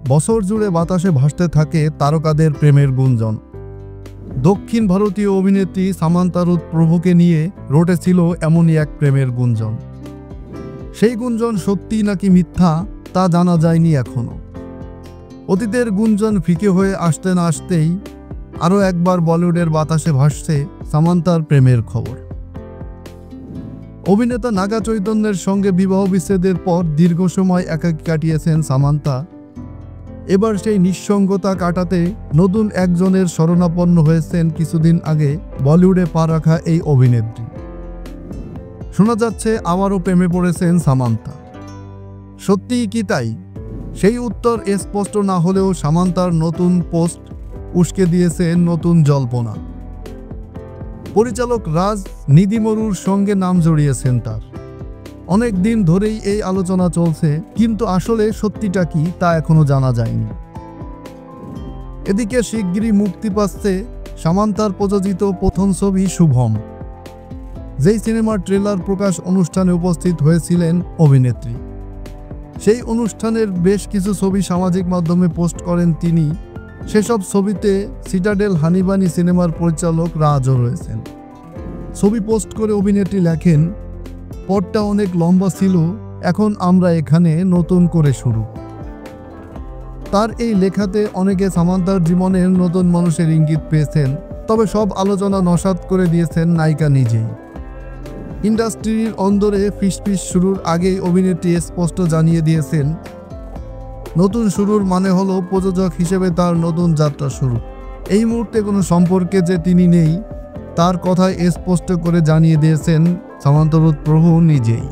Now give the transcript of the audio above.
বছর জুড়ে বাতাসে ভাসতে থাকে তারকাদের প্রেমের গুঞ্জন। দক্ষিণ ভারতীয় অভিনেত্রী সামান্তা রুথ প্রভুকে নিয়ে রটেছিল এমনই এক প্রেমের গুঞ্জন। সেই গুঞ্জন সত্যি নাকি মিথ্যা তা জানা যায়নি এখনো। অতীতের গুঞ্জন ফিকে হয়ে আসতে না আসতেই আরও একবার বলিউডের বাতাসে ভাসছে সামান্তার প্রেমের খবর। অভিনেতা নাগা চৈতন্যের সঙ্গে বিবাহ বিচ্ছেদের পর দীর্ঘ সময় একাকী কাটিয়েছেন সামান্তা। এবার সেই নিঃসঙ্গতা কাটাতে নতুন একজনের শরণাপন্ন হয়েছেন কিছুদিন আগে বলিউডে পা রাখা এই অভিনেত্রী। শোনা যাচ্ছে আবারও প্রেমে পড়েছেন সামান্তা। সত্যিই কি তাই? সেই উত্তর স্পষ্ট না হলেও সামান্তার নতুন পোস্ট উস্কে দিয়েছে নতুন জল্পনা। পরিচালক রাজ নিদিমরুর সঙ্গে নাম জড়িয়েছেন তার। অনেক দিন ধরেই এই আলোচনা চলছে, কিন্তু আসলে সত্যিটা কি তা এখনো জানা যায়নি। এদিকে শিগগিরই মুক্তি পাচ্ছে সামান্তার প্রযোজিত প্রথম ছবি শুভম, যেই সিনেমার ট্রেলার প্রকাশ অনুষ্ঠানে উপস্থিত হয়েছিলেন অভিনেত্রী। সেই অনুষ্ঠানের বেশ কিছু ছবি সামাজিক মাধ্যমে পোস্ট করেন তিনি। সেসব ছবিতে সিটাডেল হানিবানি সিনেমার পরিচালক রাজও রয়েছেন। ছবি পোস্ট করে অভিনেত্রী লেখেন, পথটা অনেক লম্বা ছিল, এখন আমরা এখানে নতুন করে শুরু। তার এই লেখাতে অনেকে সামান্তার জীবনের নতুন মানুষের ইঙ্গিত পেয়েছেন, তবে সব আলোচনা নস্যাৎ করে দিয়েছেন নায়িকা নিজেই। ইন্ডাস্ট্রির অন্দরে ফিসফিস শুরুর আগেই অভিনেত্রী স্পষ্ট জানিয়ে দিয়েছেন, নতুন শুরুর মানে হলো প্রযোজক হিসেবে তার নতুন যাত্রা শুরু। এই মুহূর্তে কোনো সম্পর্কে যে তিনি নেই তার কথাই স্পষ্ট করে জানিয়ে দিয়েছেন সামান্তা রুথ প্রভু নিজেই।